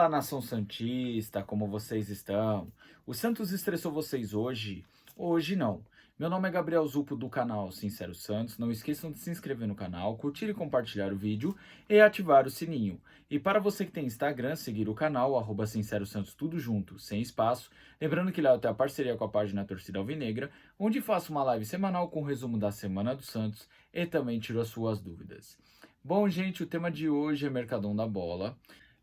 Fala, nação santista, como vocês estão? O Santos estressou vocês hoje? Hoje não. Meu nome é Gabriel Zupo do canal Sincero Santos. Não esqueçam de se inscrever no canal, curtir e compartilhar o vídeo e ativar o sininho. E para você que tem Instagram, seguir o canal, Sincero Santos, tudo junto, sem espaço. Lembrando que lá eu tenho a parceria com a página Torcida Alvinegra, onde faço uma live semanal com o resumo da Semana do Santos e também tiro as suas dúvidas. Bom, gente, o tema de hoje é Mercadão da Bola.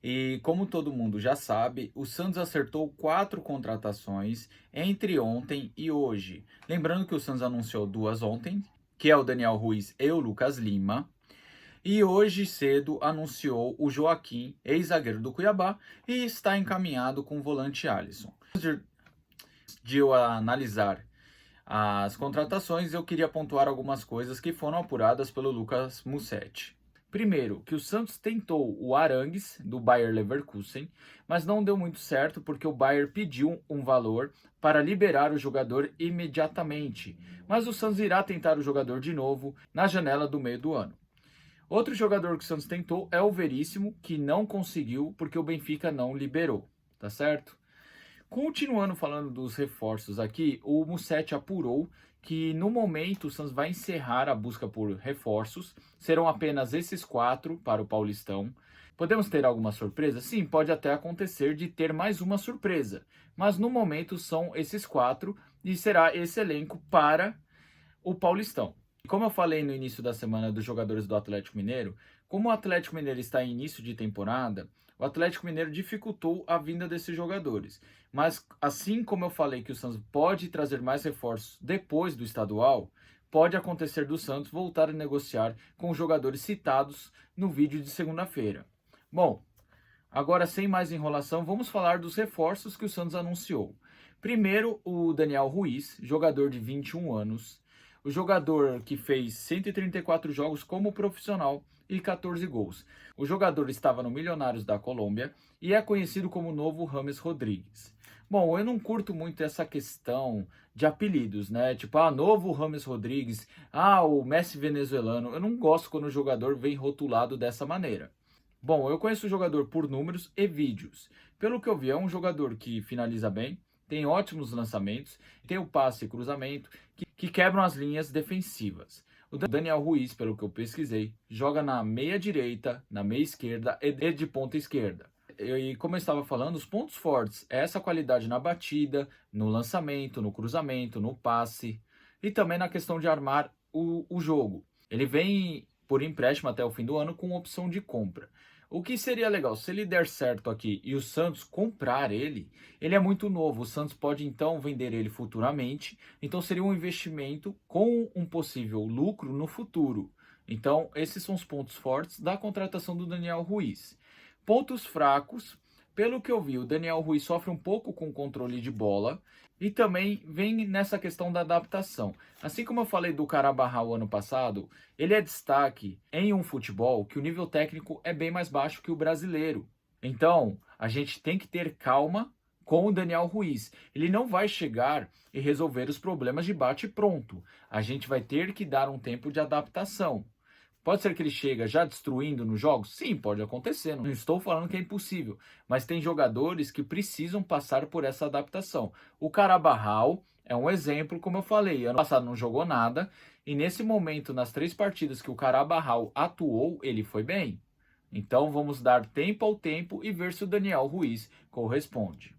E como todo mundo já sabe, o Santos acertou 4 contratações entre ontem e hoje. Lembrando que o Santos anunciou 2 ontem, que é o Daniel Ruiz e o Lucas Lima. E hoje cedo anunciou o Joaquim, ex-zagueiro do Cuiabá, e está encaminhado com o volante Alisson. Antes de eu analisar as contratações, eu queria pontuar algumas coisas que foram apuradas pelo Lucas Mussetti. Primeiro, que o Santos tentou o Arangues, do Bayer Leverkusen, mas não deu muito certo porque o Bayer pediu um valor para liberar o jogador imediatamente. Mas o Santos irá tentar o jogador de novo na janela do meio do ano. Outro jogador que o Santos tentou é o Veríssimo, que não conseguiu porque o Benfica não liberou, tá certo? Continuando falando dos reforços aqui, o Mussetti apurou que no momento o Santos vai encerrar a busca por reforços. Serão apenas esses 4 para o Paulistão. Podemos ter alguma surpresa? Sim, pode até acontecer de ter mais uma surpresa. Mas no momento são esses 4 e será esse elenco para o Paulistão. Como eu falei no início da semana dos jogadores do Atlético Mineiro, como o Atlético Mineiro está em início de temporada, o Atlético Mineiro dificultou a vinda desses jogadores. Mas assim como eu falei que o Santos pode trazer mais reforços depois do estadual, pode acontecer do Santos voltar a negociar com os jogadores citados no vídeo de segunda-feira. Bom, agora sem mais enrolação, vamos falar dos reforços que o Santos anunciou. Primeiro, o Daniel Ruiz, jogador de 21 anos, o jogador que fez 134 jogos como profissional e 14 gols. O jogador estava no Milionários da Colômbia e é conhecido como o novo James Rodrigues. Bom, eu não curto muito essa questão de apelidos, né? Tipo, novo James Rodrigues, o Messi venezuelano. Eu não gosto quando o jogador vem rotulado dessa maneira. Bom, eu conheço o jogador por números e vídeos. Pelo que eu vi, é um jogador que finaliza bem, tem ótimos lançamentos, tem o passe e cruzamento, que quebram as linhas defensivas. O Daniel Ruiz, pelo que eu pesquisei, joga na meia direita, na meia esquerda e de ponta esquerda. E como eu estava falando, os pontos fortes é essa qualidade na batida, no lançamento, no cruzamento, no passe e também na questão de armar o jogo. Ele vem por empréstimo até o fim do ano com opção de compra. O que seria legal, se ele der certo aqui e o Santos comprar ele é muito novo, o Santos pode então vender ele futuramente, então seria um investimento com um possível lucro no futuro. Então esses são os pontos fortes da contratação do Daniel Ruiz. Pontos fracos, pelo que eu vi, o Daniel Ruiz sofre um pouco com o controle de bola e também vem nessa questão da adaptação. Assim como eu falei do Carabarral ano passado, ele é destaque em um futebol que o nível técnico é bem mais baixo que o brasileiro. Então, a gente tem que ter calma com o Daniel Ruiz. Ele não vai chegar e resolver os problemas de bate pronto. A gente vai ter que dar um tempo de adaptação. Pode ser que ele chega já destruindo nos jogos? Sim, pode acontecer. Não estou falando que é impossível. Mas tem jogadores que precisam passar por essa adaptação. O Carabarral é um exemplo, como eu falei. Ano passado não jogou nada. E nesse momento, nas 3 partidas que o Carabarral atuou, ele foi bem. Então vamos dar tempo ao tempo e ver se o Daniel Ruiz corresponde.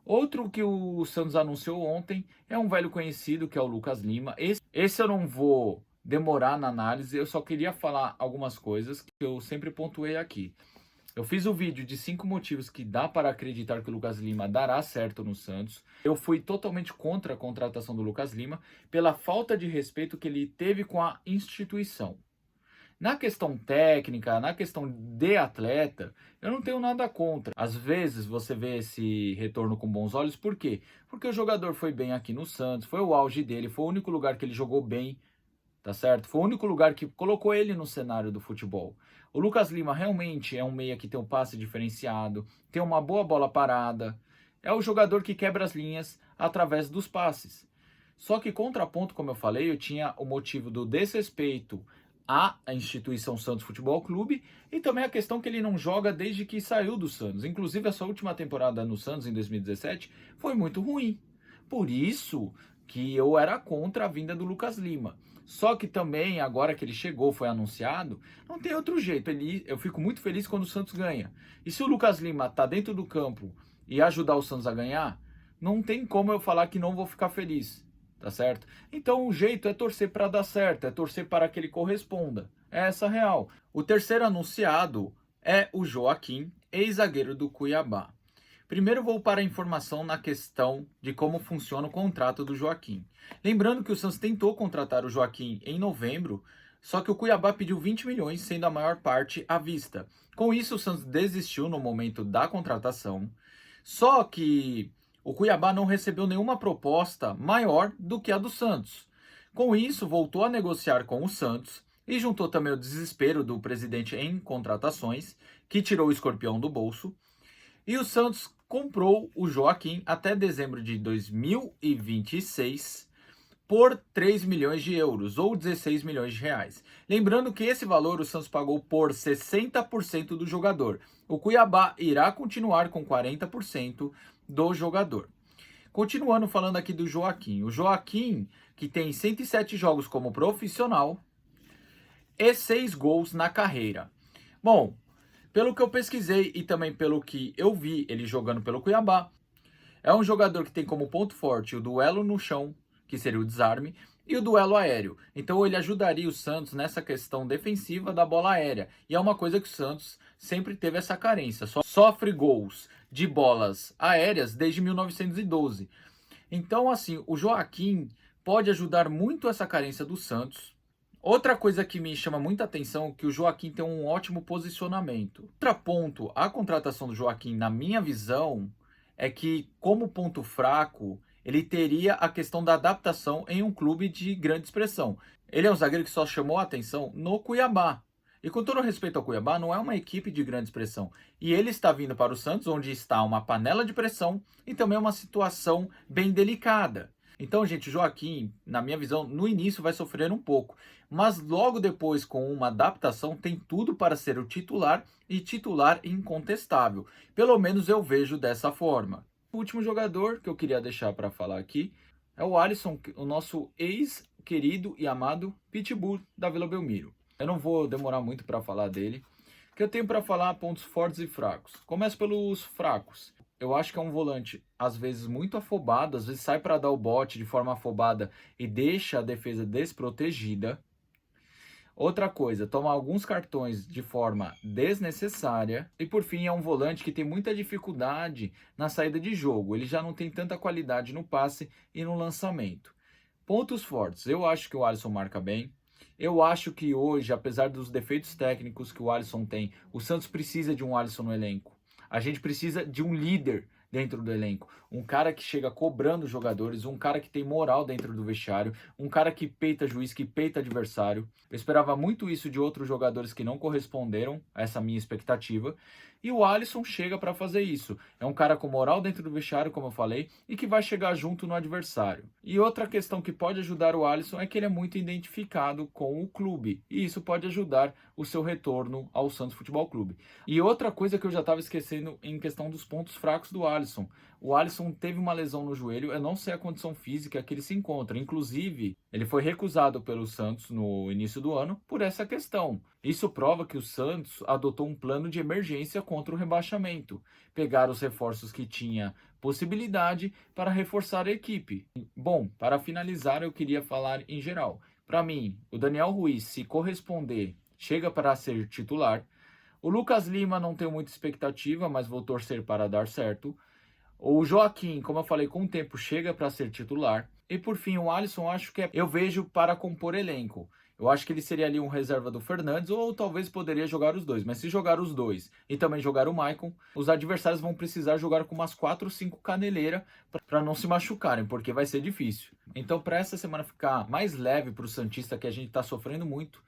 Outro que o Santos anunciou ontem é um velho conhecido, que é o Lucas Lima. Esse eu não vou demorar na análise, eu só queria falar algumas coisas que eu sempre pontuei aqui. Eu fiz o vídeo de 5 motivos que dá para acreditar que o Lucas Lima dará certo no Santos. Eu fui totalmente contra a contratação do Lucas Lima pela falta de respeito que ele teve com a instituição. Na questão técnica, na questão de atleta, eu não tenho nada contra. Às vezes você vê esse retorno com bons olhos, por quê? Porque o jogador foi bem aqui no Santos, foi o auge dele, foi o único lugar que ele jogou bem, tá certo? Foi o único lugar que colocou ele no cenário do futebol. O Lucas Lima realmente é um meia que tem um passe diferenciado, tem uma boa bola parada, é o jogador que quebra as linhas através dos passes. Só que contraponto, como eu falei, eu tinha o motivo do desrespeito a instituição Santos Futebol Clube e também a questão que ele não joga desde que saiu do Santos. Inclusive, essa última temporada no Santos, em 2017, foi muito ruim. Por isso que eu era contra a vinda do Lucas Lima. Só que também, agora que ele chegou, foi anunciado, não tem outro jeito. Eu fico muito feliz quando o Santos ganha. E se o Lucas Lima tá dentro do campo e ajudar o Santos a ganhar, não tem como eu falar que não vou ficar feliz. Tá certo? Então o jeito é torcer para dar certo, é torcer para que ele corresponda. É essa a real. O terceiro anunciado é o Joaquim, ex-zagueiro do Cuiabá. Primeiro vou para a informação na questão de como funciona o contrato do Joaquim. Lembrando que o Santos tentou contratar o Joaquim em novembro, só que o Cuiabá pediu 20 milhões, sendo a maior parte à vista. Com isso, o Santos desistiu no momento da contratação. Só que o Cuiabá não recebeu nenhuma proposta maior do que a do Santos. Com isso, voltou a negociar com o Santos e juntou também o desespero do presidente em contratações, que tirou o escorpião do bolso. E o Santos comprou o Joaquim até dezembro de 2026 por 3 milhões de euros, ou 16 milhões de reais. Lembrando que esse valor o Santos pagou por 60% do jogador. O Cuiabá irá continuar com 40% do jogador. Continuando falando aqui do Joaquim. O Joaquim, que tem 107 jogos como profissional e 6 gols na carreira. Bom, pelo que eu pesquisei e também pelo que eu vi ele jogando pelo Cuiabá, é um jogador que tem como ponto forte o duelo no chão, que seria o desarme, e o duelo aéreo. Então ele ajudaria o Santos nessa questão defensiva da bola aérea. E é uma coisa que o Santos sempre teve essa carência. Sofre gols de bolas aéreas desde 1912. Então, assim, o Joaquim pode ajudar muito essa carência do Santos. Outra coisa que me chama muita atenção é que o Joaquim tem um ótimo posicionamento. Outro ponto, a contratação do Joaquim, na minha visão, é que, como ponto fraco, ele teria a questão da adaptação em um clube de grande expressão. Ele é um zagueiro que só chamou a atenção no Cuiabá. E com todo respeito ao Cuiabá, não é uma equipe de grande expressão. E ele está vindo para o Santos, onde está uma panela de pressão e também uma situação bem delicada. Então, gente, o Joaquim, na minha visão, no início vai sofrer um pouco, mas logo depois, com uma adaptação, tem tudo para ser o titular e titular incontestável. Pelo menos eu vejo dessa forma. O último jogador que eu queria deixar para falar aqui é o Alisson, o nosso ex-querido e amado Pitbull da Vila Belmiro. Eu não vou demorar muito para falar dele, que eu tenho para falar pontos fortes e fracos. Começo pelos fracos. Eu acho que é um volante, às vezes, muito afobado, às vezes sai para dar o bote de forma afobada e deixa a defesa desprotegida. Outra coisa, toma alguns cartões de forma desnecessária. E por fim, é um volante que tem muita dificuldade na saída de jogo. Ele já não tem tanta qualidade no passe e no lançamento. Pontos fortes, eu acho que o Alisson marca bem. Eu acho que hoje, apesar dos defeitos técnicos que o Alisson tem, o Santos precisa de um Alisson no elenco. A gente precisa de um líder dentro do elenco, um cara que chega cobrando os jogadores, um cara que tem moral dentro do vestiário, um cara que peita juiz, que peita adversário. Eu esperava muito isso de outros jogadores que não corresponderam a essa minha expectativa. E o Alisson chega para fazer isso. É um cara com moral dentro do vestiário, como eu falei, e que vai chegar junto no adversário. E outra questão que pode ajudar o Alisson é que ele é muito identificado com o clube. E isso pode ajudar o seu retorno ao Santos Futebol Clube. E outra coisa que eu já estava esquecendo em questão dos pontos fracos do Alisson. O Alisson teve uma lesão no joelho, eu não sei a condição física que ele se encontra. Inclusive, ele foi recusado pelo Santos no início do ano por essa questão. Isso prova que o Santos adotou um plano de emergência contra o rebaixamento. Pegaram os reforços que tinha possibilidade para reforçar a equipe. Bom, para finalizar, eu queria falar em geral. Para mim, o Daniel Ruiz, se corresponder, chega para ser titular. O Lucas Lima não tenho muita expectativa, mas vou torcer para dar certo. O Joaquim, como eu falei, com o tempo chega para ser titular. E por fim, o Alisson, acho que eu vejo para compor elenco. Eu acho que ele seria ali um reserva do Fernandes, ou talvez poderia jogar os dois. Mas se jogar os dois e também jogar o Maicon, os adversários vão precisar jogar com umas 4 ou 5 caneleiras para não se machucarem, porque vai ser difícil. Então, para essa semana ficar mais leve para o Santista, que a gente está sofrendo muito,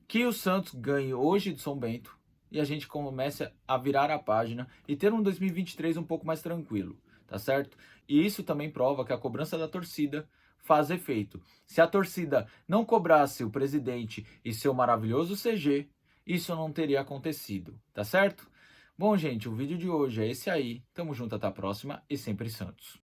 que o Santos ganhe hoje de São Bento e a gente comece a virar a página e ter um 2023 um pouco mais tranquilo, tá certo? E isso também prova que a cobrança da torcida faz efeito. Se a torcida não cobrasse o presidente e seu maravilhoso CG, isso não teria acontecido, tá certo? Bom, gente, o vídeo de hoje é esse aí. Tamo junto, até a próxima e sempre Santos.